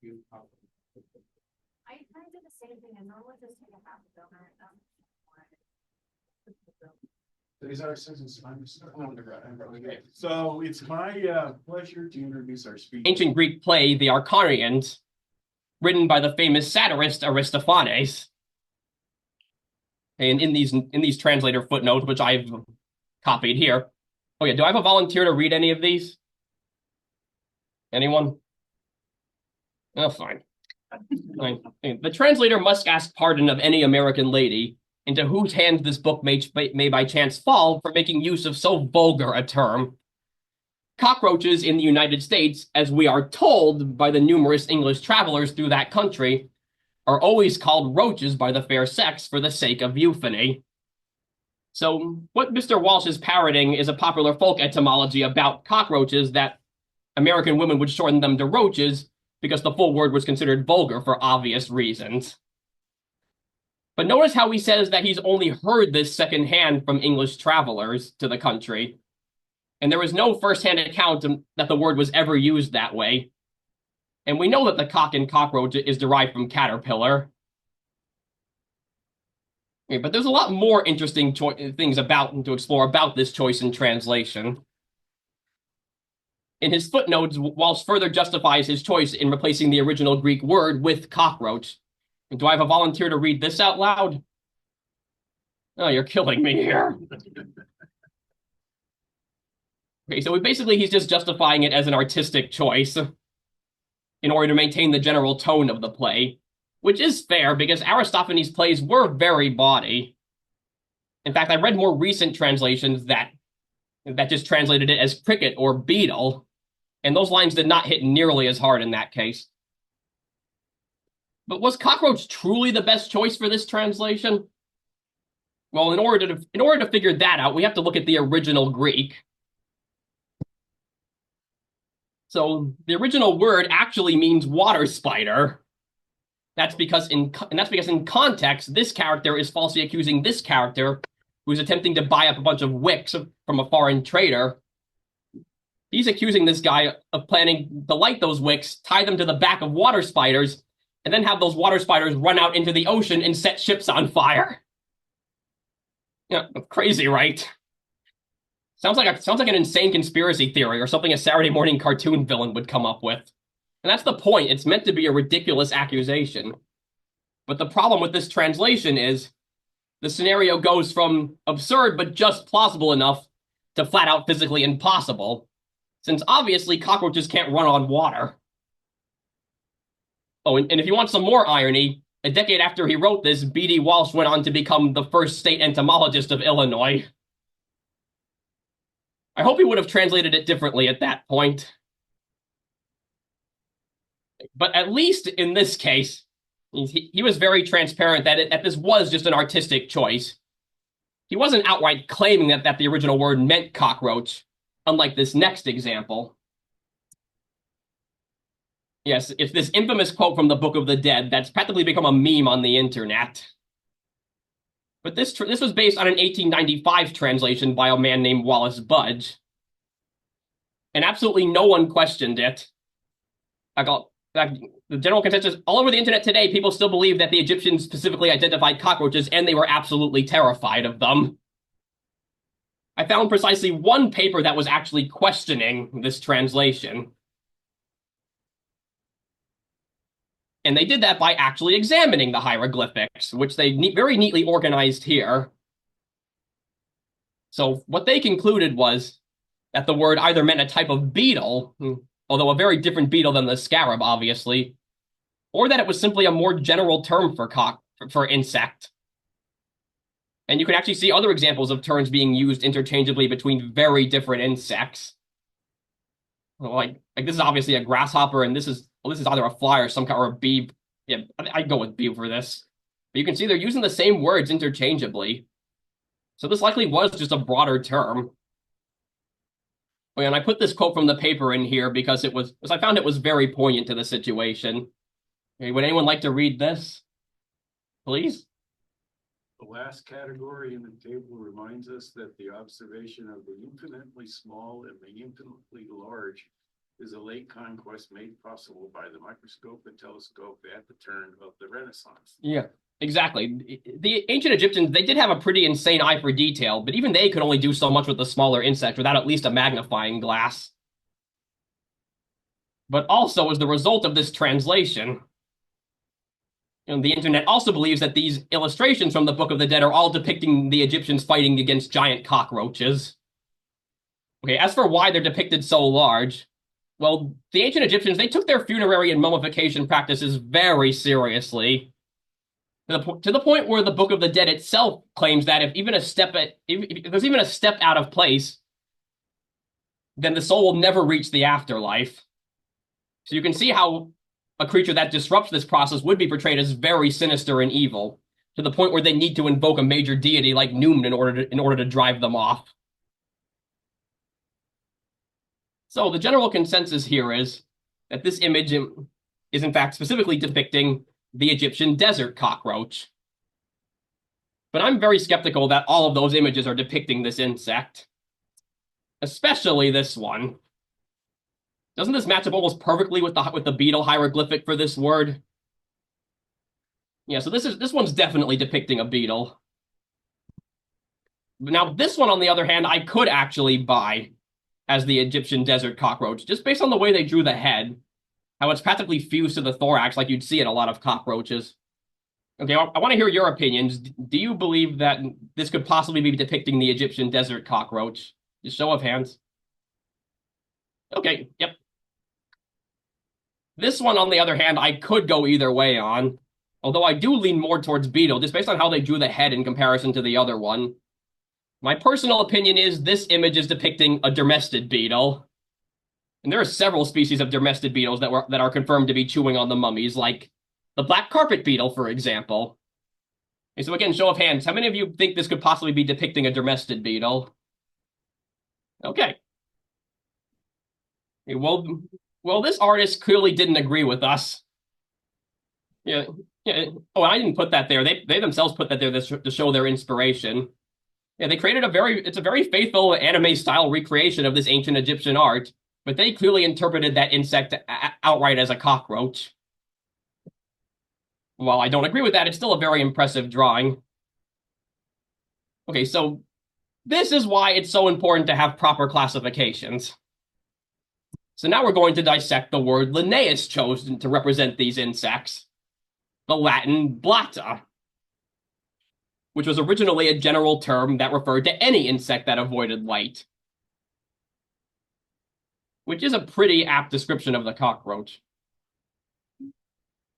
I kind of did the same thing. I normally just take a half a donut. So it's my pleasure to introduce our speaker. Ancient Greek play, The Arcarians, written by the famous satirist Aristophanes. And in these translator footnotes, which I've copied here. Oh yeah, do I have a volunteer to read any of these? Anyone? Oh, fine. Fine. The translator must ask pardon of any American lady into whose hands this book may by chance fall for making use of so vulgar a term. Cockroaches in the United States, as we are told by the numerous English travelers through that country, are always called roaches by the fair sex for the sake of euphony. So what Mr. Walsh is parroting is a popular folk etymology about cockroaches that American women would shorten them to roaches because the full word was considered vulgar for obvious reasons. But notice how he says that he's only heard this secondhand from English travelers to the country, and there is no first-hand account that the word was ever used that way. And we know that the cock in cockroach is derived from caterpillar. Okay, but there's a lot more interesting things to explore about this choice in translation. In his footnotes, Walsh further justifies his choice in replacing the original Greek word with cockroach. Do I have a volunteer to read this out loud? Oh, you're killing me here. Okay, so he's just justifying it as an artistic choice in order to maintain the general tone of the play, which is fair because Aristophanes' plays were very bawdy. In fact, I read more recent translations that just translated it as cricket or beetle, and those lines did not hit nearly as hard in that case. But was cockroach truly the best choice for this translation? Well, in order to figure that out, we have to look at the original Greek. So the original word actually means water spider. That's because in context, this character is falsely accusing this character who's attempting to buy up a bunch of wicks from a foreign trader. He's accusing this guy of planning to light those wicks, tie them to the back of water spiders, and then have those water spiders run out into the ocean and set ships on fire. Yeah, crazy, right? Sounds like an insane conspiracy theory or something a Saturday morning cartoon villain would come up with. And that's the point. It's meant to be a ridiculous accusation. But the problem with this translation is the scenario goes from absurd but just plausible enough to flat out physically impossible, since obviously cockroaches can't run on water. Oh, and if you want some more irony, a decade after he wrote this, B.D. Walsh went on to become the first state entomologist of Illinois. I hope he would have translated it differently at that point. But at least in this case, he was very transparent that this was just an artistic choice. He wasn't outright claiming that the original word meant cockroach, unlike this next example. Yes, it's this infamous quote from the Book of the Dead that's practically become a meme on the internet. But this was based on an 1895 translation by a man named Wallace Budge. And absolutely no one questioned it. The general consensus all over the internet today, people still believe that the Egyptians specifically identified cockroaches and they were absolutely terrified of them. I found precisely one paper that was actually questioning this translation. And they did that by actually examining the hieroglyphics, which they very neatly organized here. So what they concluded was that the word either meant a type of beetle, although a very different beetle than the scarab, obviously, or that it was simply a more general term for insect. And you can actually see other examples of terms being used interchangeably between very different insects. Like this is obviously a grasshopper, and this is either a fly or some kind, or a bee. Yeah, I'd go with bee for this. But you can see they're using the same words interchangeably. So this likely was just a broader term. Oh, and I put this quote from the paper in here because I found it was very poignant to the situation. Okay, would anyone like to read this? Please? The last category in the table reminds us that the observation of the infinitely small and the infinitely large is a late conquest made possible by the microscope and telescope at the turn of the Renaissance. Yeah, exactly. The ancient Egyptians, they did have a pretty insane eye for detail, but even they could only do so much with a smaller insect without at least a magnifying glass. But also, as the result of this translation, the internet also believes that these illustrations from the Book of the Dead are all depicting the Egyptians fighting against giant cockroaches. Okay, as for why they're depicted so large, well, the ancient Egyptians, they took their funerary and mummification practices very seriously, to the point where the Book of the Dead itself claims that if there's even a step out of place, then the soul will never reach the afterlife. So you can see how a creature that disrupts this process would be portrayed as very sinister and evil, to the point where they need to invoke a major deity like Newman in order to drive them off. So the general consensus here is that this image is in fact specifically depicting the Egyptian desert cockroach. But I'm very skeptical that all of those images are depicting this insect, especially this one. Doesn't this match up almost perfectly with the beetle hieroglyphic for this word? Yeah, so this one's definitely depicting a beetle. Now, this one, on the other hand, I could actually buy as the Egyptian desert cockroach, just based on the way they drew the head, how it's practically fused to the thorax like you'd see in a lot of cockroaches. Okay, I want to hear your opinions. Do you believe that this could possibly be depicting the Egyptian desert cockroach? Just show of hands. Okay, yep. This one, on the other hand, I could go either way on, although I do lean more towards beetle, just based on how they drew the head in comparison to the other one. My personal opinion is this image is depicting a dermestid beetle. And there are several species of dermestid beetles that are confirmed to be chewing on the mummies, like the black carpet beetle, for example. Okay, so again, show of hands, how many of you think this could possibly be depicting a dermestid beetle? Okay. Well, this artist clearly didn't agree with us. Yeah. Oh, I didn't put that there. They themselves put that there to show their inspiration. Yeah, they created it's a very faithful anime-style recreation of this ancient Egyptian art, but they clearly interpreted that insect outright as a cockroach. While I don't agree with that, it's still a very impressive drawing. Okay, so this is why it's so important to have proper classifications. So now we're going to dissect the word Linnaeus chose to represent these insects, the Latin blatta, which was originally a general term that referred to any insect that avoided light, which is a pretty apt description of the cockroach.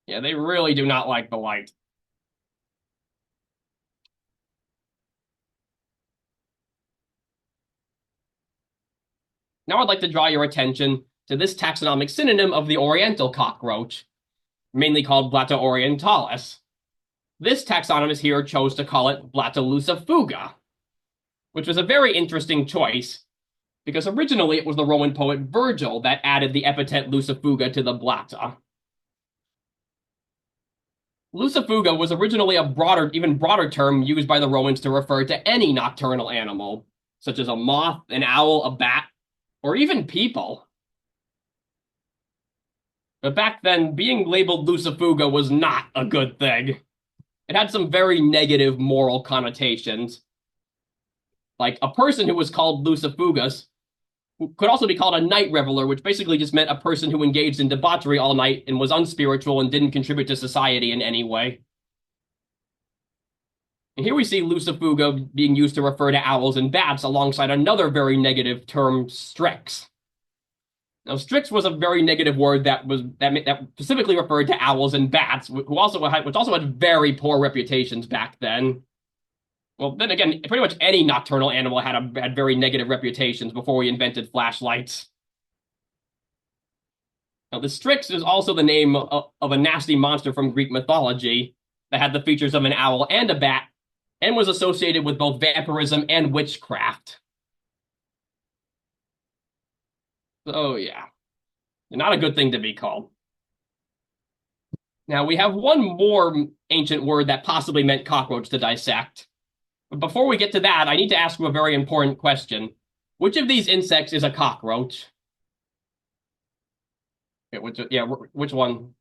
Yeah, they really do not like the light. Now I'd like to draw your attention to this taxonomic synonym of the oriental cockroach, mainly called Blatta orientalis. This taxonomist here chose to call it Blatta lucifuga, which was a very interesting choice, because originally it was the Roman poet Virgil that added the epithet lucifuga to the blatta. Lucifuga was originally a even broader term used by the Romans to refer to any nocturnal animal, such as a moth, an owl, a bat, or even people. But back then, being labeled lucifuga was not a good thing. It had some very negative moral connotations. Like, a person who was called lucifugus could also be called a night reveler, which basically just meant a person who engaged in debauchery all night and was unspiritual and didn't contribute to society in any way. And here we see lucifuga being used to refer to owls and bats alongside another very negative term, strix. Now, strix was a very negative word that specifically referred to owls and bats, which also had very poor reputations back then. Well, then again, pretty much any nocturnal animal had very negative reputations before we invented flashlights. Now, the strix is also the name of a nasty monster from Greek mythology that had the features of an owl and a bat, and was associated with both vampirism and witchcraft. So, yeah. Not a good thing to be called. Now, we have one more ancient word that possibly meant cockroach to dissect. But before we get to that, I need to ask you a very important question. Which of these insects is a cockroach? which one?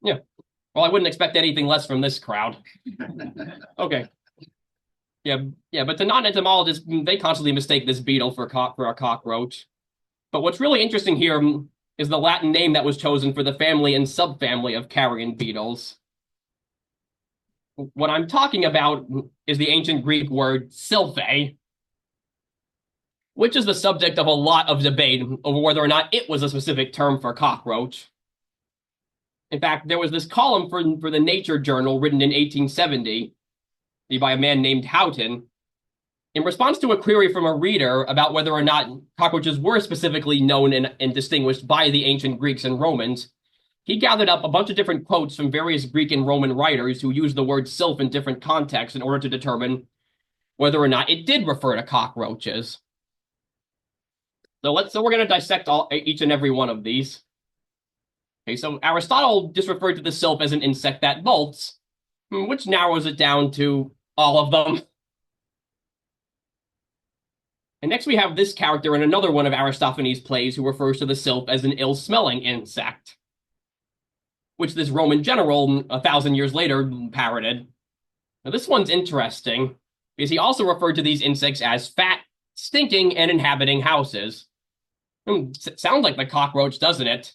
Yeah. Well, I wouldn't expect anything less from this crowd. Okay. Yeah, but the non-entomologists, they constantly mistake this beetle for a cockroach. But what's really interesting here is the Latin name that was chosen for the family and subfamily of carrion beetles. What I'm talking about is the ancient Greek word sylphe, which is the subject of a lot of debate over whether or not it was a specific term for cockroach. In fact, there was this column for the Nature Journal written in 1870 by a man named Houghton. In response to a query from a reader about whether or not cockroaches were specifically known and distinguished by the ancient Greeks and Romans, he gathered up a bunch of different quotes from various Greek and Roman writers who used the word sylph in different contexts in order to determine whether or not it did refer to cockroaches. So we're going to dissect each and every one of these. Okay, so Aristotle just referred to the sylph as an insect that molts, which narrows it down to all of them. And next we have this character in another one of Aristophanes' plays who refers to the sylph as an ill-smelling insect, which this Roman general 1,000 years later parroted. Now this one's interesting because he also referred to these insects as fat, stinking, and inhabiting houses. Sounds like the cockroach, doesn't it?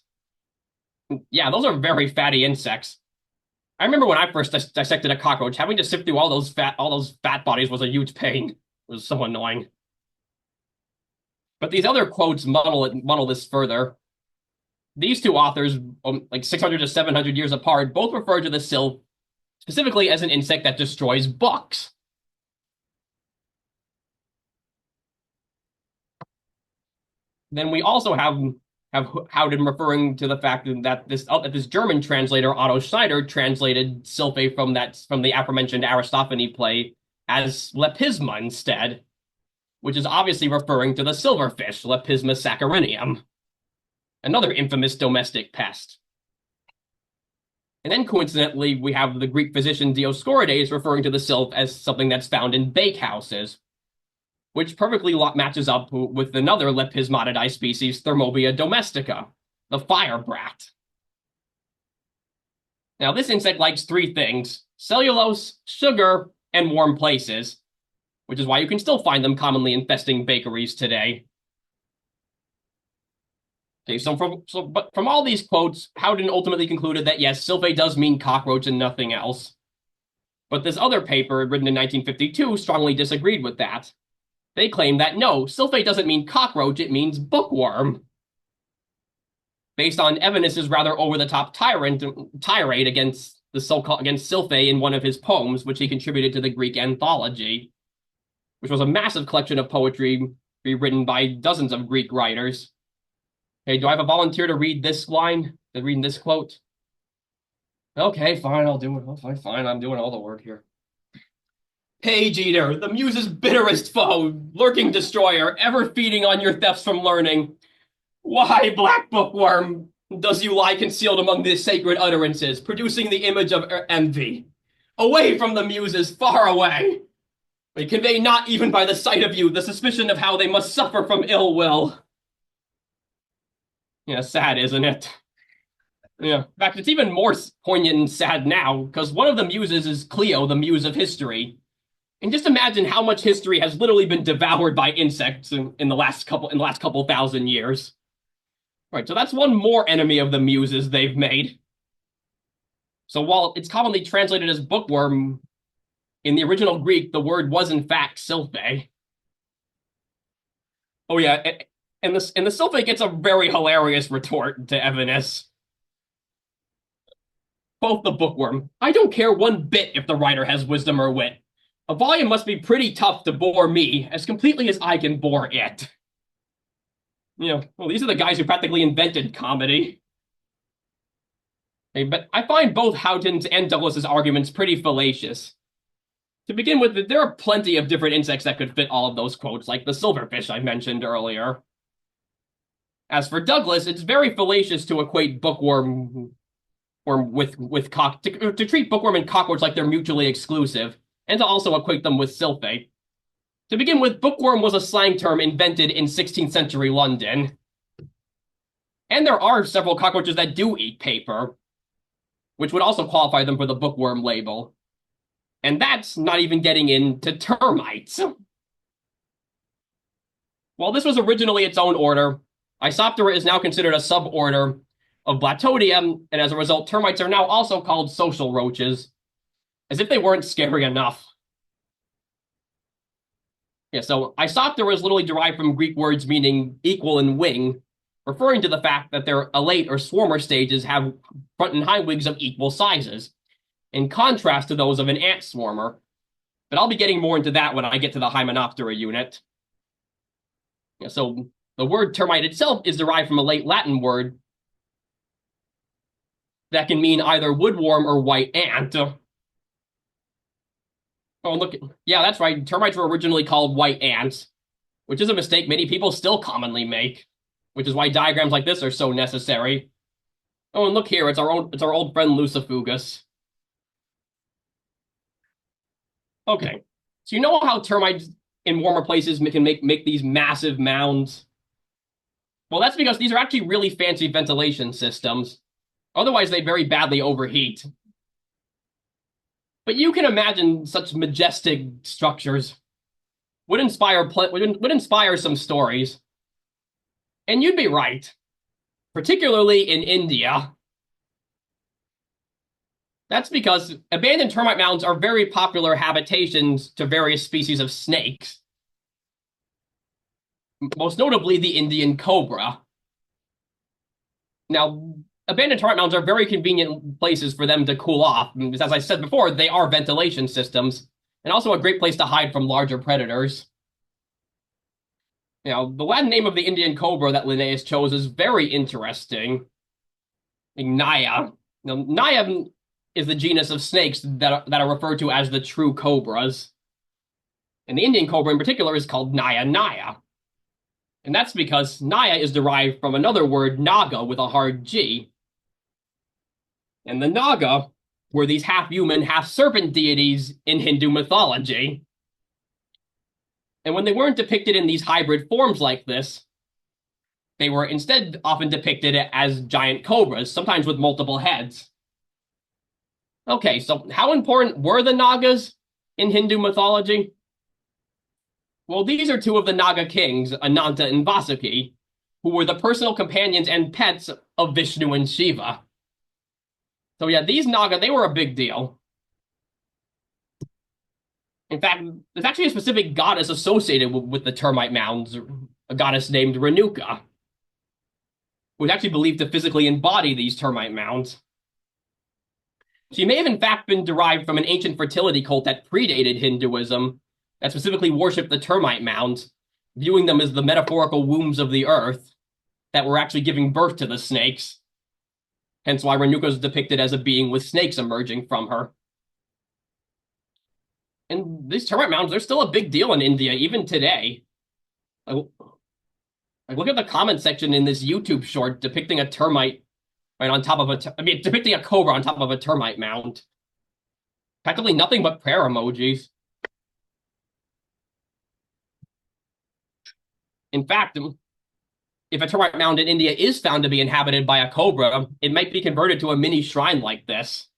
Yeah, those are very fatty insects. I remember when I first dissected a cockroach, having to sift through all those fat bodies was a huge pain. It was so annoying. But these other quotes muddle this further. These two authors, like 600 to 700 years apart, both refer to the sylph specifically as an insect that destroys books. Then we also have Houghton referring to the fact that this German translator Otto Schneider translated sylphe from the aforementioned Aristophanes play as lepisma instead, which is obviously referring to the silverfish Lepisma saccharinium, another infamous domestic pest. And then coincidentally, we have the Greek physician Dioscorides referring to the sylph as something that's found in bakehouses, which perfectly matches up with another Lepismatidae species, Thermobia domestica, the fire brat. Now, this insect likes three things: cellulose, sugar, and warm places, which is why you can still find them commonly infesting bakeries today. Okay, but from all these quotes, Houghton ultimately concluded that yes, sylphe does mean cockroach and nothing else. But this other paper, written in 1952, strongly disagreed with that. They claim that no, sylphe doesn't mean cockroach, it means bookworm. Based on Evenus's rather over-the-top tirade against sylphe in one of his poems, which he contributed to the Greek Anthology, which was a massive collection of poetry written by dozens of Greek writers. Hey, do I have a volunteer to read this line? To read this quote? Okay, fine, I'll do it. Fine, I'm doing all the work here. Page Eater, the muse's bitterest foe, lurking destroyer, ever feeding on your thefts from learning. Why, black bookworm, does you lie concealed among these sacred utterances, producing the image of envy? Away from the muses, far away! They convey not even by the sight of you the suspicion of how they must suffer from ill will. Yeah, sad, isn't it? Yeah. In fact, it's even more poignant and sad now, because one of the muses is Clio, the muse of history. And just imagine how much history has literally been devoured by insects in the last couple thousand years. Right, so that's one more enemy of the muses they've made. So while it's commonly translated as bookworm, in the original Greek, the word was in fact sylphe. Oh yeah, and the sylphe gets a very hilarious retort to Evenus. Both the bookworm. I don't care one bit if the writer has wisdom or wit. A volume must be pretty tough to bore me, as completely as I can bore it. Well, these are the guys who practically invented comedy. Okay, but I find both Houghton's and Douglas's arguments pretty fallacious. To begin with, there are plenty of different insects that could fit all of those quotes, like the silverfish I mentioned earlier. As for Douglas, it's very fallacious to equate bookworm to treat bookworm and cockroach like they're mutually exclusive, and to also equate them with sylphe. To begin with, bookworm was a slang term invented in 16th century London. And there are several cockroaches that do eat paper, which would also qualify them for the bookworm label. And that's not even getting into termites. While this was originally its own order, Isoptera is now considered a suborder of Blattodea, and as a result, termites are now also called social roaches, as if they weren't scary enough. Yeah, so Isoptera is literally derived from Greek words meaning equal in wing, referring to the fact that their alate or swarmer stages have front and hind wings of equal sizes, in contrast to those of an ant swarmer. But I'll be getting more into that when I get to the Hymenoptera unit. Yeah, so the word termite itself is derived from a late Latin word that can mean either woodworm or white ant. Oh, look, yeah, that's right. Termites were originally called white ants, which is a mistake many people still commonly make, which is why diagrams like this are so necessary. Oh, and look here, it's our old friend Lucifugus. Okay, so you know how termites in warmer places can make these massive mounds? Well, that's because these are actually really fancy ventilation systems. Otherwise, they very badly overheat. But you can imagine such majestic structures would inspire some stories. And you'd be right, particularly in India. That's because abandoned termite mounds are very popular habitations to various species of snakes, most notably the Indian cobra. Now, abandoned termite mounds are very convenient places for them to cool off. As I said before, they are ventilation systems, and also a great place to hide from larger predators. Now, the Latin name of the Indian cobra that Linnaeus chose is very interesting. Naya. Now, Naya is the genus of snakes that are referred to as the true cobras. And the Indian cobra in particular is called Naya Naya. And that's because Naya is derived from another word, Naga, with a hard G. And the Naga were these half-human, half-serpent deities in Hindu mythology. And when they weren't depicted in these hybrid forms like this, they were instead often depicted as giant cobras, sometimes with multiple heads. Okay, so how important were the Nagas in Hindu mythology? Well, these are two of the Naga kings, Ananta and Vasuki, who were the personal companions and pets of Vishnu and Shiva. So yeah, these Naga, they were a big deal. In fact, there's actually a specific goddess associated with the termite mounds, a goddess named Renuka, who is actually believed to physically embody these termite mounds. She may have in fact been derived from an ancient fertility cult that predated Hinduism, that specifically worshipped the termite mounds, viewing them as the metaphorical wombs of the earth that were actually giving birth to the snakes. Hence why Renuka is depicted as a being with snakes emerging from her. And these termite mounds, they're still a big deal in India, even today. Like, look at the comment section in this YouTube short depicting a termite right on top of depicting a cobra on top of a termite mound. Practically nothing but prayer emojis. In fact, if a termite mound in India is found to be inhabited by a cobra, it might be converted to a mini shrine like this.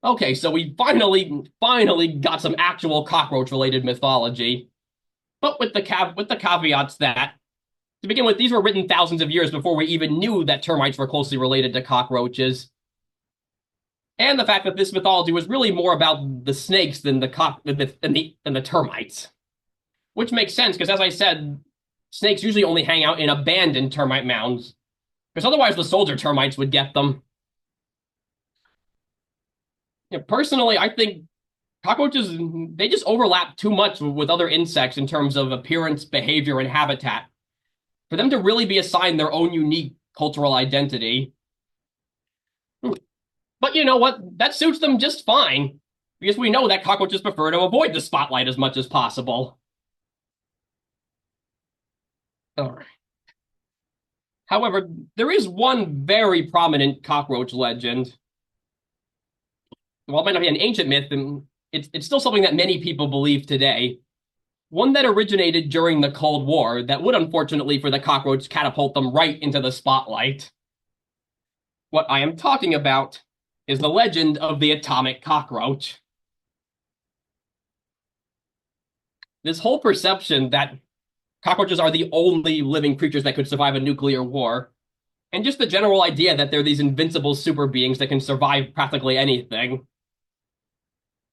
Okay, so we finally got some actual cockroach-related mythology, but with the caveats that, to begin with, these were written thousands of years before we even knew that termites were closely related to cockroaches, and the fact that this mythology was really more about the snakes than the termites, which makes sense because, as I said, snakes usually only hang out in abandoned termite mounds, because otherwise the soldier termites would get them. Personally, I think cockroaches, they just overlap too much with other insects in terms of appearance, behavior, and habitat for them to really be assigned their own unique cultural identity. But you know what? That suits them just fine, because we know that cockroaches prefer to avoid the spotlight as much as possible. All right. However, there is one very prominent cockroach legend. While it might not be an ancient myth, it's still something that many people believe today. one that originated during the Cold War that would unfortunately for the cockroach catapult them right into the spotlight. What I am talking about is the legend of the atomic cockroach. This whole perception that cockroaches are the only living creatures that could survive a nuclear war, and just the general idea that they're these invincible super beings that can survive practically anything.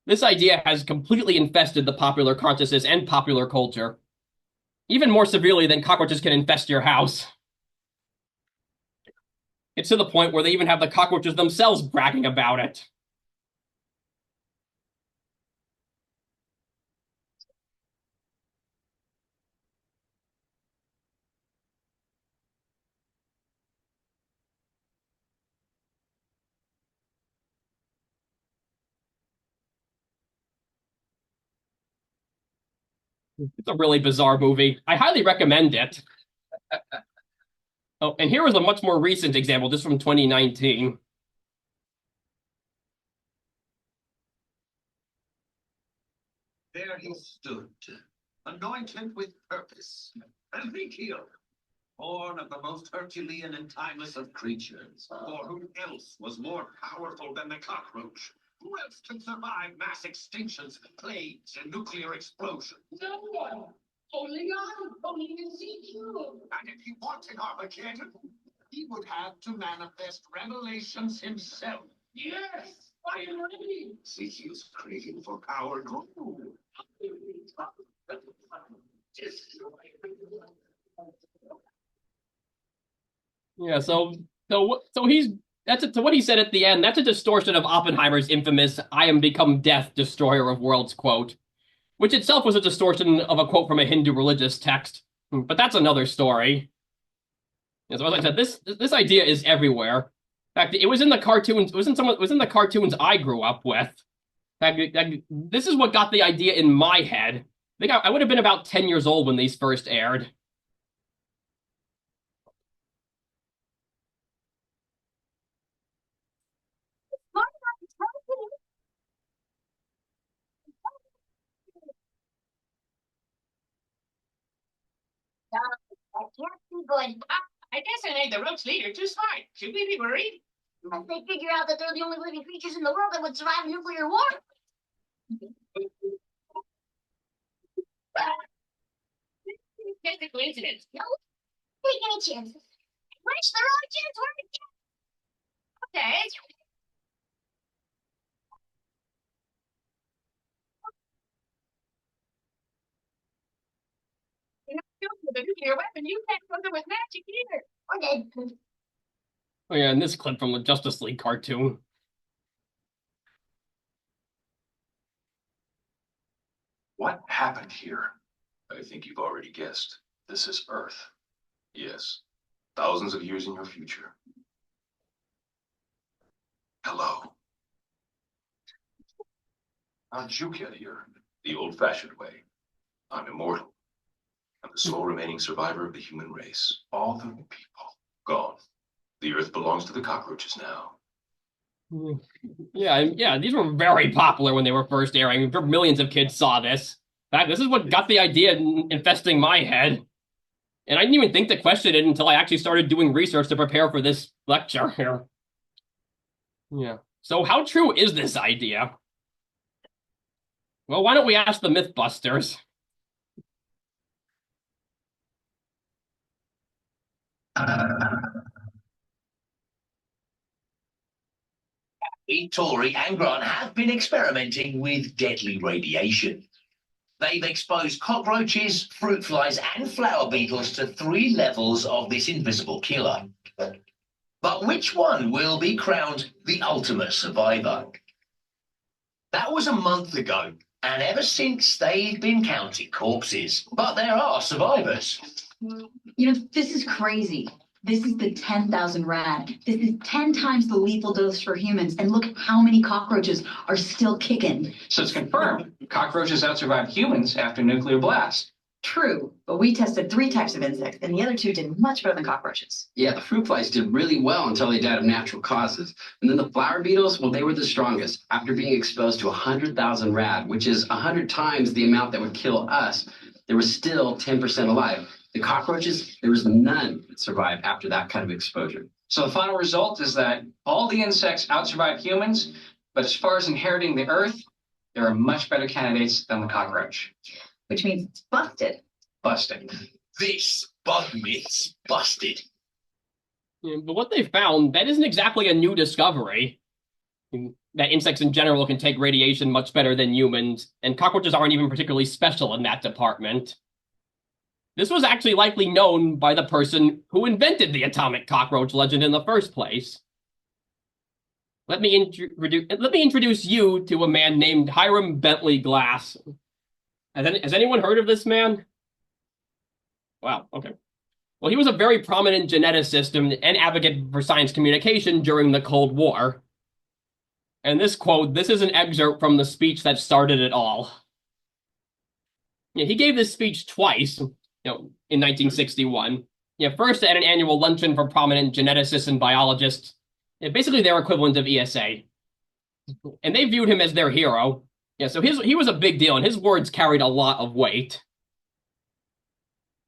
This idea has completely infested the popular consciousness and popular culture, even more severely than cockroaches can infest your house. It's to the point where they even have the cockroaches themselves bragging about it. It's a really bizarre movie. I highly recommend it. Oh, and here was a much more recent example, just from 2019. There he stood, anointed with purpose, Ezekiel, born of the most Herculean and timeless of creatures. For who else was more powerful than the cockroach? Who else can survive mass extinctions, plagues, and nuclear explosions? No one. Only Ezekiel. And if he wanted Armageddon, he would have to manifest revelations himself. Yes, finally. Ezekiel's craving for power grew. Yeah, so he's that's it. So what he said at the end, that's a distortion of Oppenheimer's infamous "I am become death, destroyer of worlds" quote, which itself was a distortion of a quote from a Hindu religious text. But that's another story. As I said, this idea is everywhere. In fact, it was in the cartoons. It was in the cartoons I grew up with. In fact, this is what got the idea in my head. I think I would have been about 10 years old when these first aired. I can't be going. I guess I made the roach leader too smart. Should we be worried? Unless they figure out that they're the only living creatures in the world that would survive a nuclear war. Just a coincidence. No, take any chances. Wish the roaches were Okay. You're not built with a nuclear weapon. You can't kill them with magic either. or dead. Oh yeah, and this clip from the Justice League cartoon. What happened here? I think you've already guessed. This is Earth. Yes, thousands of years in your future. Hello. How'd you get here? The old-fashioned way. I'm immortal. I'm the sole remaining survivor of the human race. All the people gone. The Earth belongs to the cockroaches now. Yeah, these were very popular when they were first airing. Millions of kids saw this. In fact, this is what got the idea infesting my head. And I didn't even think to question it until I actually started doing research to prepare for this lecture here. Yeah. So how true is this idea? Well, why don't we ask the Mythbusters? Tori and Grant have been experimenting with deadly radiation. They've exposed cockroaches, fruit flies, and flower beetles to 3 levels of this invisible killer. But which one will be crowned the ultimate survivor? That was a month ago, and ever since they've been counting corpses. But there are survivors. You know, this is crazy. This is the 10,000 rad. This is 10 times the lethal dose for humans. And look how many cockroaches are still kicking. So it's confirmed. Cockroaches outsurvived humans after nuclear blast. True, but we tested 3 types of insects, and the other 2 did much better than cockroaches. Yeah, the fruit flies did really well until they died of natural causes. And then the flower beetles, well, they were the strongest after being exposed to 100,000 rad, which is 100 times the amount that would kill us. there was still 10% alive. The cockroaches, there was none that survived after that kind of exposure. So the final result is that all the insects outsurvive humans, but as far as inheriting the earth, there are much better candidates than the cockroach. Which means it's busted. Busting. This bug myth's busted. Yeah, but what they found, that isn't exactly a new discovery. That insects in general can take radiation much better than humans, and cockroaches aren't even particularly special in that department. This was actually likely known by the person who invented the atomic cockroach legend in the first place. Let me introduce you to a man named Hiram Bentley Glass. Has anyone heard of this man? Wow, okay. Well, he was a very prominent geneticist and advocate for science communication during the Cold War. And this quote, this is an excerpt from the speech that started it all. Yeah, he gave this speech twice, in 1961. Yeah, first at an annual luncheon for prominent geneticists and biologists, basically their equivalent of ESA. And they viewed him as their hero. Yeah, so he was a big deal, and his words carried a lot of weight.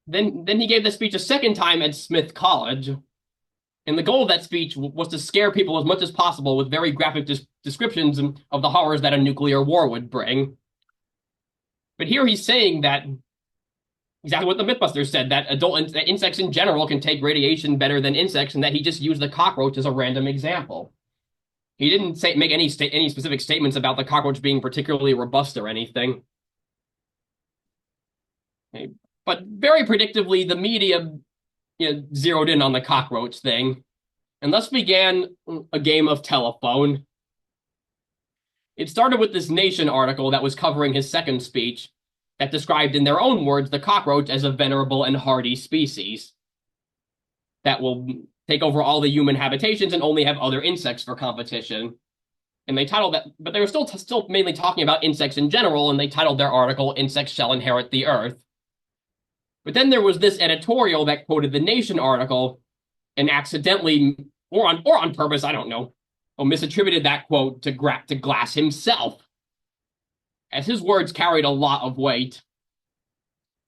Then he gave the speech a second time at Smith College. And the goal of that speech was to scare people as much as possible with very graphic descriptions of the horrors that a nuclear war would bring. But here he's saying that exactly what the Mythbusters said, that that insects in general can take radiation better than insects, and that he just used the cockroach as a random example. He didn't make any specific statements about the cockroach being particularly robust or anything. Okay. But very predictably, the media zeroed in on the cockroach thing, and thus began a game of telephone. It started with this Nation article that was covering his second speech that described in their own words the cockroach as a venerable and hardy species that will take over all the human habitations and only have other insects for competition. And they titled that, but they were still mainly talking about insects in general, and they titled their article, "Insects Shall Inherit the Earth." But then there was this editorial that quoted the Nation article and accidentally, or on purpose, I don't know, misattributed that quote to Glass himself, as his words carried a lot of weight.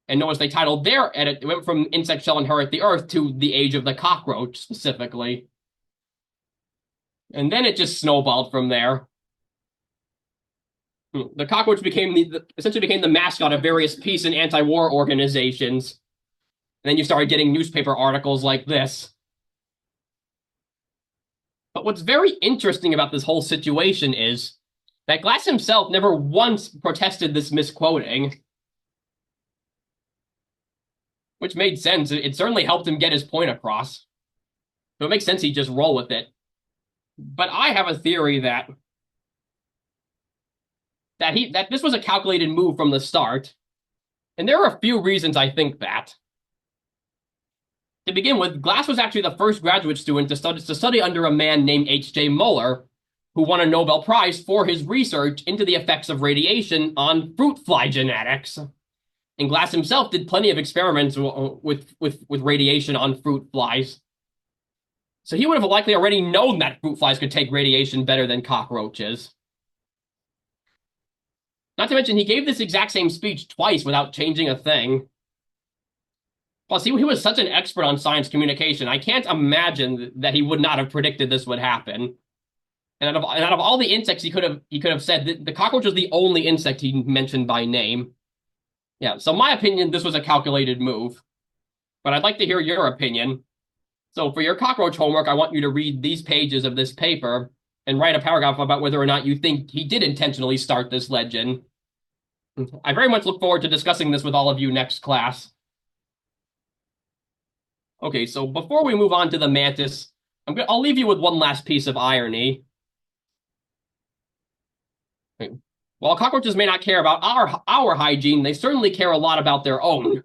And notice they titled their edit, it went from "Insects Shall Inherit the Earth" to "The Age of the Cockroach" specifically. And then it just snowballed from there. The cockroach essentially became the mascot of various peace and anti-war organizations. And then you started getting newspaper articles like this. But what's very interesting about this whole situation is that Glass himself never once protested this misquoting. Which made sense. It certainly helped him get his point across. So it makes sense he'd just roll with it. But I have a theory that this was a calculated move from the start. And there are a few reasons I think that. To begin with, Glass was actually the first graduate student to study under a man named H.J. Muller, who won a Nobel Prize for his research into the effects of radiation on fruit fly genetics. And Glass himself did plenty of experiments with radiation on fruit flies. So he would have likely already known that fruit flies could take radiation better than cockroaches. Not to mention, he gave this exact same speech twice without changing a thing. Plus, he was such an expert on science communication, I can't imagine that he would not have predicted this would happen. And out of all the insects he could have said, the cockroach was the only insect he mentioned by name. Yeah, so my opinion, this was a calculated move. But I'd like to hear your opinion. So for your cockroach homework, I want you to read these pages of this paper and write a paragraph about whether or not you think he did intentionally start this legend. I very much look forward to discussing this with all of you next class. Okay, so before we move on to the mantis, I'll leave you with one last piece of irony. Okay. While cockroaches may not care about our hygiene, they certainly care a lot about their own. In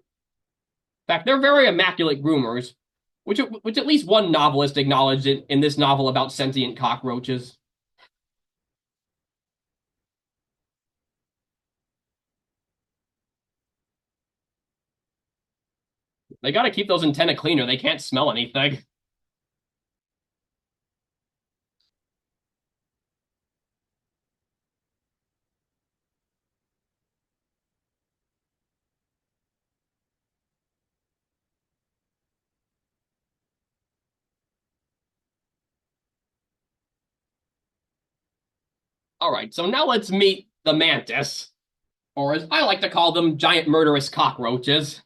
fact, they're very immaculate groomers, which at least one novelist acknowledged in this novel about sentient cockroaches. They gotta keep those antennae cleaner. They can't smell anything. All right, so now let's meet the mantis, or as I like to call them, giant murderous cockroaches.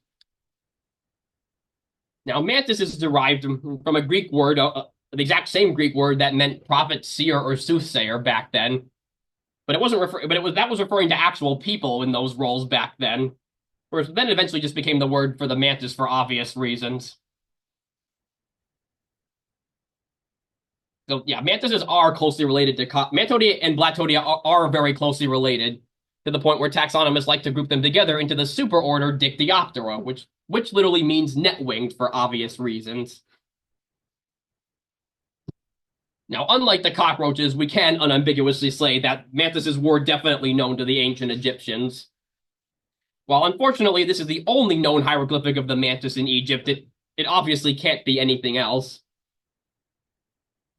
Now, mantis is derived from a Greek word, the exact same Greek word that meant prophet, seer, or soothsayer back then. But it wasn't that was referring to actual people in those roles back then. Whereas then it eventually just became the word for the mantis for obvious reasons. So yeah, mantises are closely related to Mantodea and Blattodea are very closely related to the point where taxonomists like to group them together into the superorder Dictyoptera, which literally means net-winged for obvious reasons. Now, unlike the cockroaches, we can unambiguously say that mantises were definitely known to the ancient Egyptians. While unfortunately this is the only known hieroglyphic of the mantis in Egypt, it obviously can't be anything else.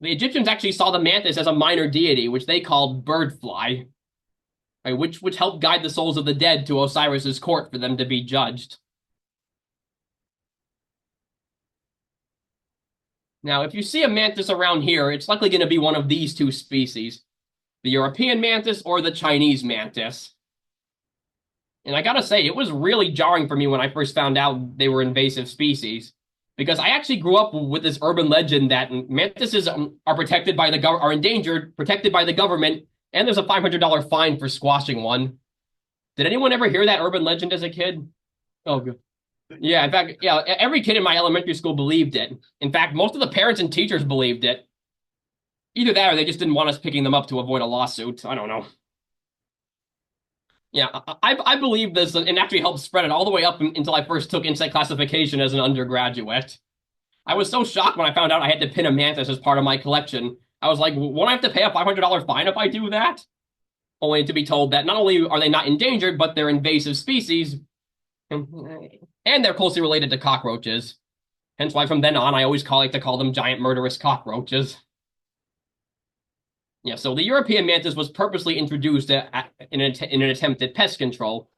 The Egyptians actually saw the mantis as a minor deity, which they called birdfly, right, which helped guide the souls of the dead to Osiris's court for them to be judged. Now, if you see a mantis around here, it's likely going to be one of these two species, the European mantis or the Chinese mantis. And I gotta say, it was really jarring for me when I first found out they were invasive species, because I actually grew up with this urban legend that mantises are protected by are endangered, protected by the government, and there's a $500 fine for squashing one. Did anyone ever hear that urban legend as a kid? Oh, good. Yeah, in fact, yeah, every kid in my elementary school believed it. In fact, most of the parents and teachers believed it. Either that or they just didn't want us picking them up to avoid a lawsuit. I don't know. Yeah, I believe this and actually helped spread it all the way up until I first took insect classification as an undergraduate. I was so shocked when I found out I had to pin a mantis as part of my collection. I was like, won't I have to pay a $500 fine if I do that? Only to be told that not only are they not endangered, but they're invasive species, and they're closely related to cockroaches. Hence why from then on, I always like to call them giant murderous cockroaches. Yeah, so the European mantis was purposely introduced in an attempt at pest control.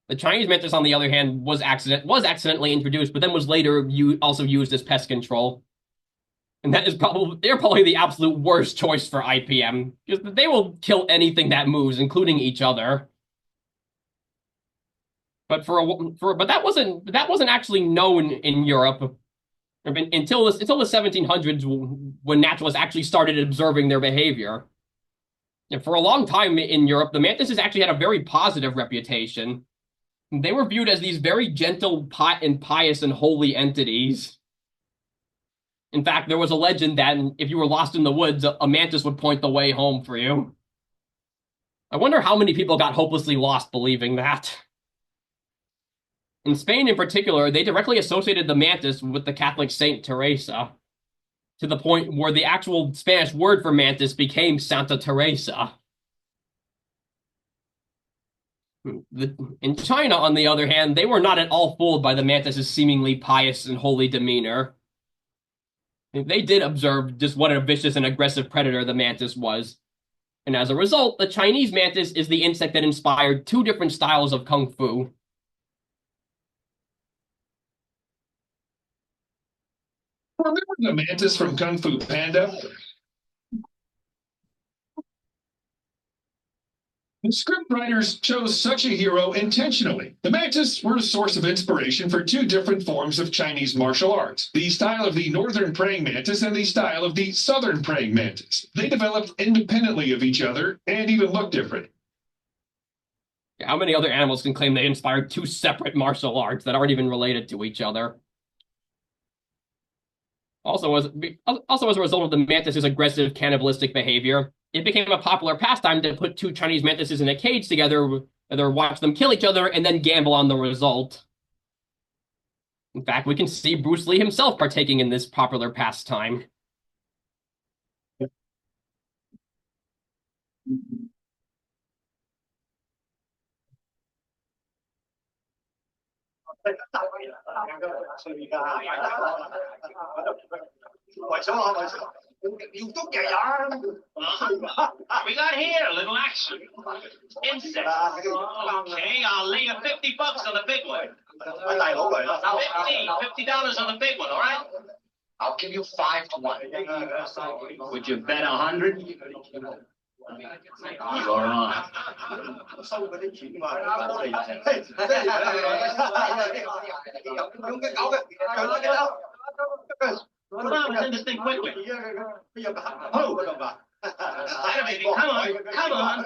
The Chinese mantis, on the other hand, was accidentally introduced, but then was later also used as pest control. And they're probably the absolute worst choice for IPM, because they will kill anything that moves, including each other. But but that wasn't actually known in Europe until the 1700s, when naturalists actually started observing their behavior. And for a long time in Europe, the mantises actually had a very positive reputation. They were viewed as these very gentle, pious, and holy entities. In fact, there was a legend that if you were lost in the woods, a mantis would point the way home for you. I wonder how many people got hopelessly lost believing that. In Spain in particular, they directly associated the mantis with the Catholic Saint Teresa, to the point where the actual Spanish word for mantis became Santa Teresa. In China, on the other hand, they were not at all fooled by the mantis's seemingly pious and holy demeanor. They did observe just what a vicious and aggressive predator the mantis was. And as a result, the Chinese mantis is the insect that inspired two different styles of kung fu. Remember the mantis from Kung Fu Panda? The scriptwriters chose such a hero intentionally. The mantis were a source of inspiration for two different forms of Chinese martial arts, the style of the northern praying mantis and the style of the southern praying mantis. They developed independently of each other and even looked different. How many other animals can claim they inspired two separate martial arts that aren't even related to each other? Also, as a result of the mantis's aggressive cannibalistic behavior, it became a popular pastime to put two Chinese mantises in a cage together, either watch them kill each other and then gamble on the result. In fact, we can see Bruce Lee himself partaking in this popular pastime. We got here a little action. Insect. Okay, I'll lay you $50 on the big one. $50 on the big one, all right? I'll give you 5 to 1. Would you bet 100? You are on. Come on, send this thing quickly. Come on.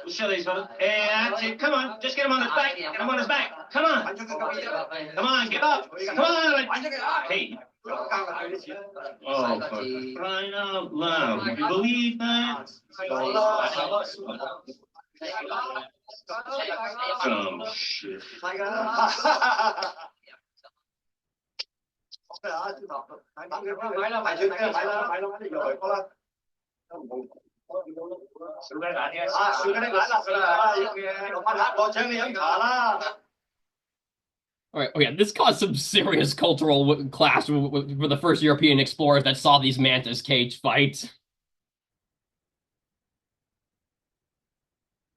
Silly son. That's it. Come on, just get him on his back. Get him on his back. Come on. Come on, get up. Come on. Hey. Oh, for crying out loud. You believe that? Oh, shit. All right, okay, this caused some serious cultural clash for the first European explorers that saw these mantis cage fights.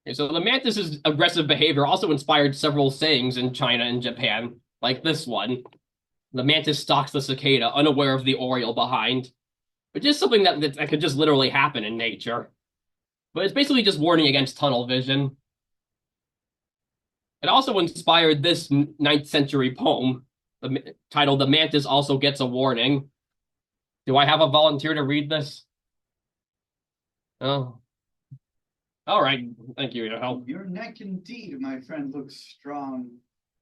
Okay, so the mantis's aggressive behavior also inspired several sayings in China and Japan, like this one. The mantis stalks the cicada, unaware of the oriole behind, which is something that could just literally happen in nature. But it's basically just warning against tunnel vision. It also inspired this 9th century poem titled "The Mantis Also Gets a Warning." Do I have a volunteer to read this? Oh. All right. Thank you, your help. Your neck indeed, my friend, looks strong.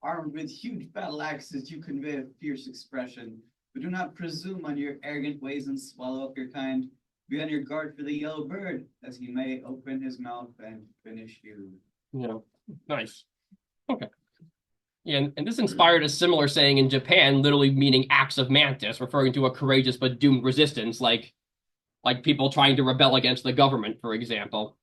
Armed with huge battle axes, you convey a fierce expression. But do not presume on your arrogant ways and swallow up your kind. Be on your guard for the yellow bird, as he may open his mouth and finish you. Yeah, nice. Okay. Yeah, and this inspired a similar saying in Japan, literally meaning acts of mantis, referring to a courageous but doomed resistance, like people trying to rebel against the government, for example.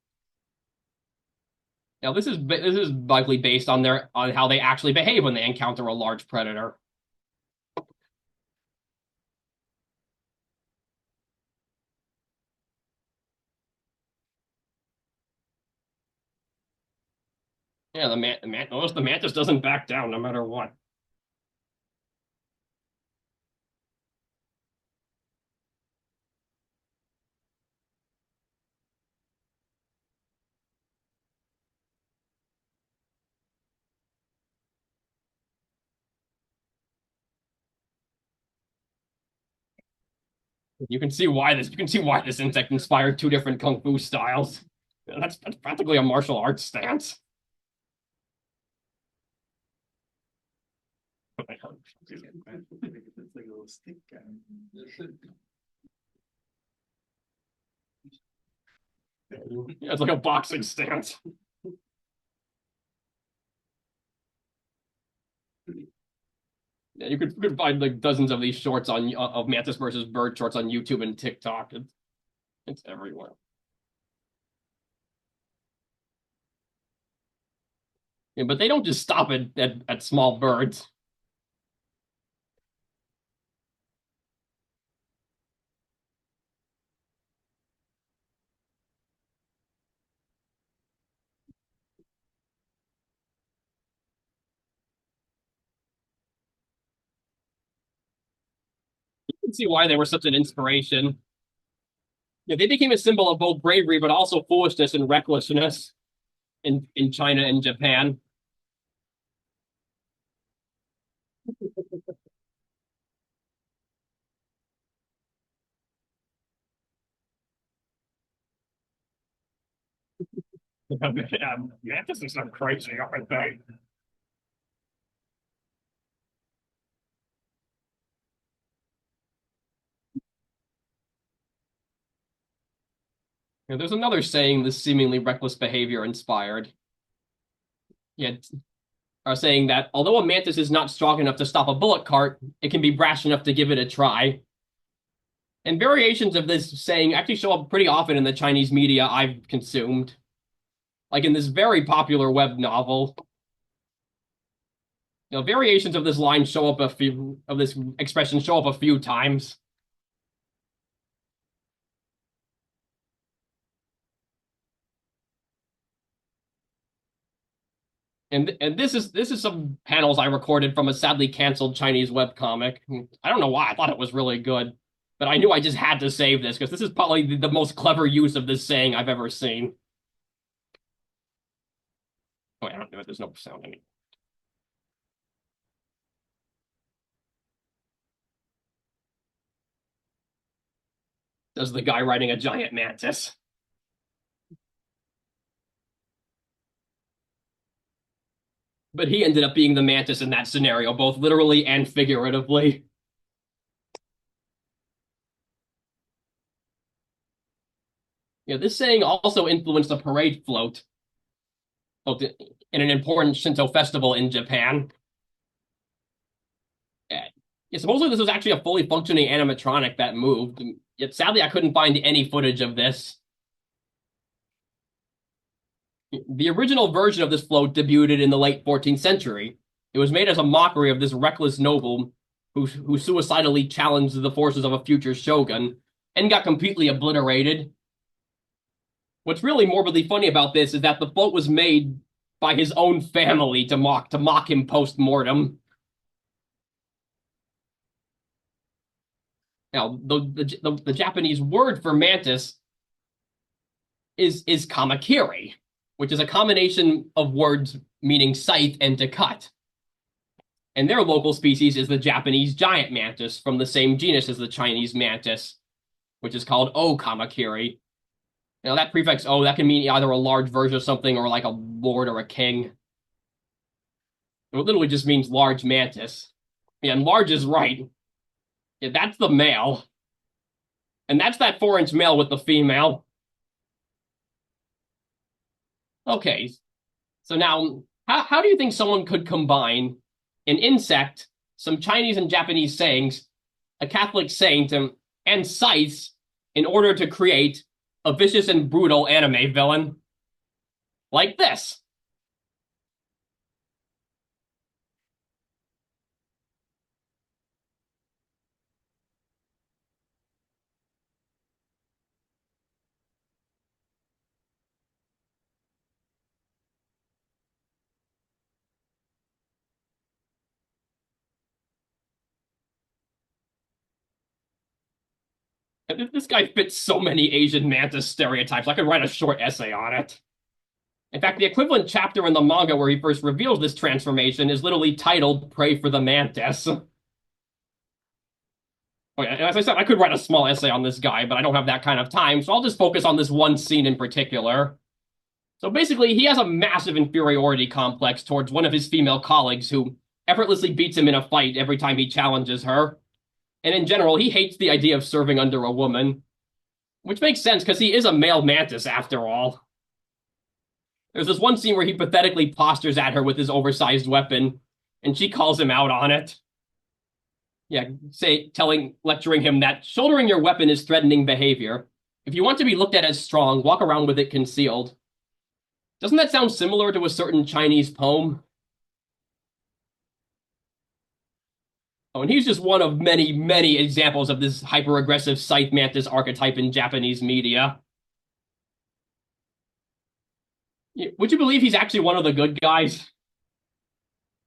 Now, this is likely based on how they actually behave when they encounter a large predator. Yeah, notice the mantis doesn't back down no matter what. You can see why this insect inspired two different kung fu styles. That's practically a martial arts stance. It's like a little stick guy. Yeah, it's like a boxing stance. Yeah, you could find like dozens of these shorts of mantis versus bird shorts on YouTube and TikTok. It's everywhere. Yeah, but they don't just stop at small birds. You can see why they were such an inspiration. Yeah, they became a symbol of both bravery but also foolishness and recklessness in China and Japan. Yeah, mantises are crazy, aren't they? Yeah, there's another saying this seemingly reckless behavior inspired. Yeah, are saying that although a mantis is not strong enough to stop a bullock cart, it can be brash enough to give it a try. And variations of this saying actually show up pretty often in the Chinese media I've consumed. Like in this very popular web novel. Variations of this line show up this expression show up a few times. And this is some panels I recorded from a sadly canceled Chinese webcomic. I don't know why. I thought it was really good. But I knew I just had to save this, because this is probably the most clever use of this saying I've ever seen. Oh, I don't know. There's no sound in it. There's the guy riding a giant mantis. But he ended up being the mantis in that scenario, both literally and figuratively. Yeah, this saying also influenced the parade float in an important Shinto festival in Japan. Yeah, supposedly this was actually a fully functioning animatronic that moved. Yet sadly, I couldn't find any footage of this. The original version of this float debuted in the late 14th century. It was made as a mockery of this reckless noble who suicidally challenged the forces of a future shogun and got completely obliterated. What's really morbidly funny about this is that the float was made by his own family to mock him post-mortem. Now, the Japanese word for mantis is kamakiri, which is a combination of words meaning scythe and to cut. And their local species is the Japanese giant mantis from the same genus as the Chinese mantis, which is called O kamakiri. Now, that prefix O, that can mean either a large version of something or like a lord or a king. It literally just means large mantis. Yeah, and large is right. Yeah, that's the male. And that's that 4-inch male with the female. Okay, so now, how do you think someone could combine an insect, some Chinese and Japanese sayings, a Catholic saint, and scythes in order to create a vicious and brutal anime villain? Like this. This guy fits so many Asian mantis stereotypes. I could write a short essay on it. In fact, the equivalent chapter in the manga where he first reveals this transformation is literally titled Pray for the Mantis. Okay, and as I said, I could write a small essay on this guy, but I don't have that kind of time, so I'll just focus on this one scene in particular. So basically, he has a massive inferiority complex towards one of his female colleagues who effortlessly beats him in a fight every time he challenges her. And in general, he hates the idea of serving under a woman. Which makes sense, because he is a male mantis, after all. There's this one scene where he pathetically postures at her with his oversized weapon, and she calls him out on it. Yeah, lecturing him that shouldering your weapon is threatening behavior. If you want to be looked at as strong, walk around with it concealed. Doesn't that sound similar to a certain Chinese poem? Oh, and he's just one of many, many examples of this hyper-aggressive scythe mantis archetype in Japanese media. Would you believe he's actually one of the good guys?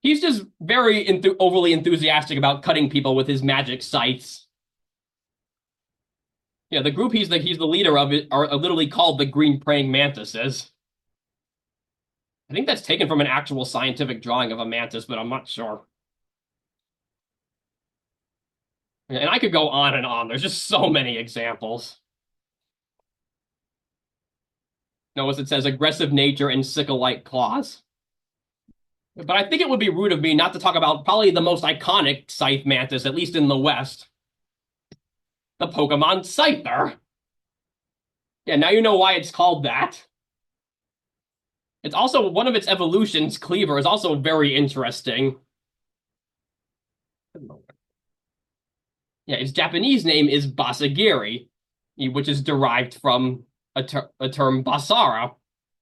He's just very overly enthusiastic about cutting people with his magic scythes. Yeah, the group he's the leader of are literally called the Green Praying Mantises. I think that's taken from an actual scientific drawing of a mantis, but I'm not sure. And I could go on and on. There's just so many examples. Notice it says aggressive nature and sickle-like claws. But I think it would be rude of me not to talk about probably the most iconic scythe mantis, at least in the West. The Pokemon Scyther. Yeah, now you know why it's called that. It's also, one of its evolutions, Cleaver, is also very interesting. Yeah, its Japanese name is Basagiri, which is derived from a term Basara,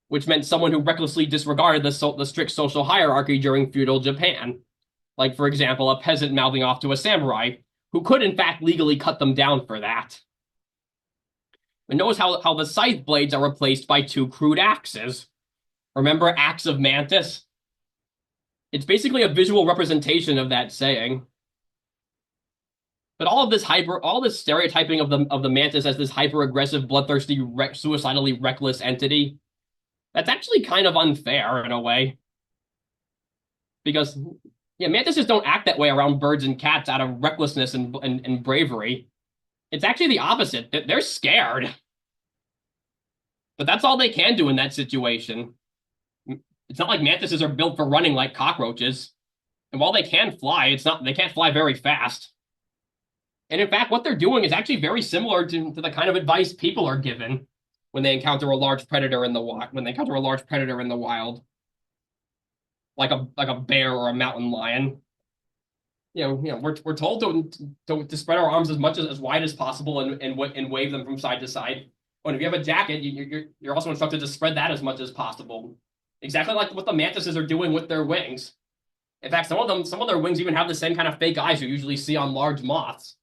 which meant someone who recklessly disregarded the strict social hierarchy during feudal Japan. Like, for example, a peasant mouthing off to a samurai, who could in fact legally cut them down for that. And notice how the scythe blades are replaced by 2 crude axes. Remember Axe of Mantis? It's basically a visual representation of that saying. But all this stereotyping of the mantis as this hyper aggressive, bloodthirsty, suicidally reckless entity, that's actually kind of unfair in a way. Because yeah, mantises don't act that way around birds and cats out of recklessness and bravery. It's actually the opposite. They're scared. But that's all they can do in that situation. It's not like mantises are built for running like cockroaches. And while they can fly, they can't fly very fast. And in fact, what they're doing is actually very similar to the kind of advice people are given when they encounter a large predator in the wild, like a bear or a mountain lion. We're told to spread our arms as wide as possible and wave them from side to side. But if you have a jacket, you're also instructed to spread that as much as possible. Exactly like what the mantises are doing with their wings. In fact, some of their wings even have the same kind of fake eyes you usually see on large moths.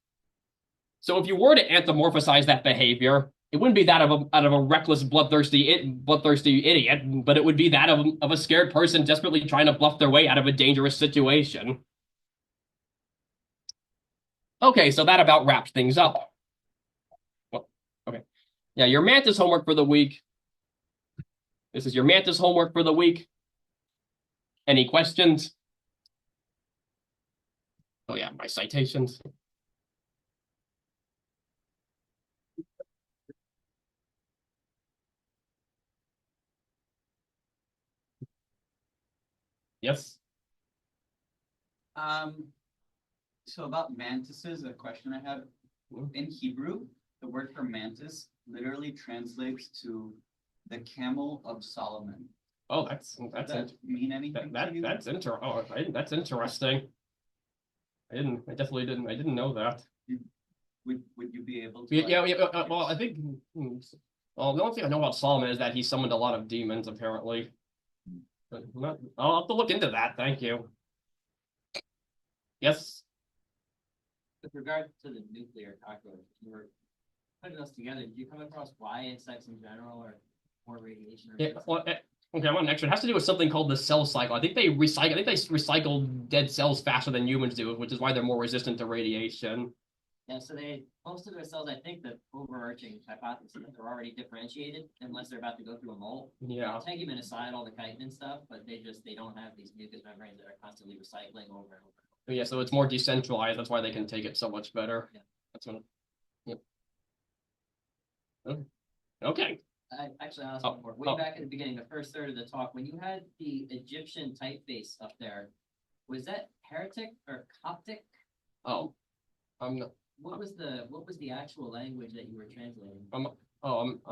So if you were to anthropomorphize that behavior, it wouldn't be that out of a reckless, bloodthirsty idiot, but it would be that of a scared person desperately trying to bluff their way out of a dangerous situation. Okay, so that about wraps things up. Well, okay. Yeah, your mantis homework for the week. This is your mantis homework for the week. Any questions? Oh yeah, my citations. Yes. So about mantises, a question I have. In Hebrew, the word for mantis literally translates to the camel of Solomon. Oh, that's Does that mean anything to you? that's that's interesting. I didn't know that. Would you be able to? Yeah. Well, I think. Well, the only thing I know about Solomon is that he summoned a lot of demons, apparently. But I'll have to look into that. Thank you. Yes. With regard to the nuclear cockroach, you were putting us together. Did you come across why insects in general or more radiation? Yeah. Well, okay, I'm on next one. It has to do with something called the cell cycle. I think they recycle dead cells faster than humans do, which is why they're more resistant to radiation. Yeah, so most of their cells, I think the overarching hypothesis that they're already differentiated unless they're about to go through a molt. Yeah. Tegument aside, all the chitin and stuff, but they don't have these mucous membranes that are constantly recycling over and over. Yeah, so it's more decentralized. That's why they can take it so much better. Yeah. That's what. Yep. Okay. Actually, I'll ask one more. Way back at the beginning, the first third of the talk, when you had the Egyptian typeface up there, was that heretic or Coptic? Oh, I'm not. What was the actual language that you were translating? I'm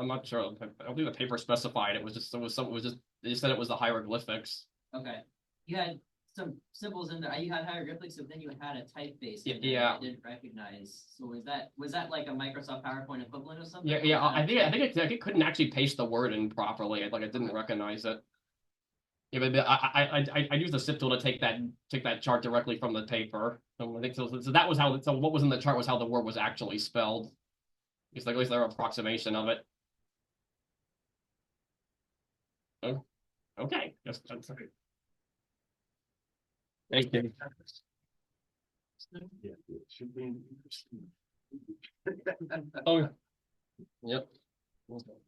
not sure. I don't think the paper specified. They said it was the hieroglyphics. Okay. You had some symbols in there. You had hieroglyphics, but then you had a typeface. Yeah. I didn't recognize. So was that like a Microsoft PowerPoint equivalent or something? Yeah. I think it couldn't actually paste the word in properly. It didn't recognize it. Yeah, but I used the SIP tool to take that chart directly from the paper. So I think so. So that was how. So what was in the chart was how the word was actually spelled. At least their approximation of it. Oh, okay. That's okay. Thank you. Yeah, it should be interesting. Oh, yep. Okay.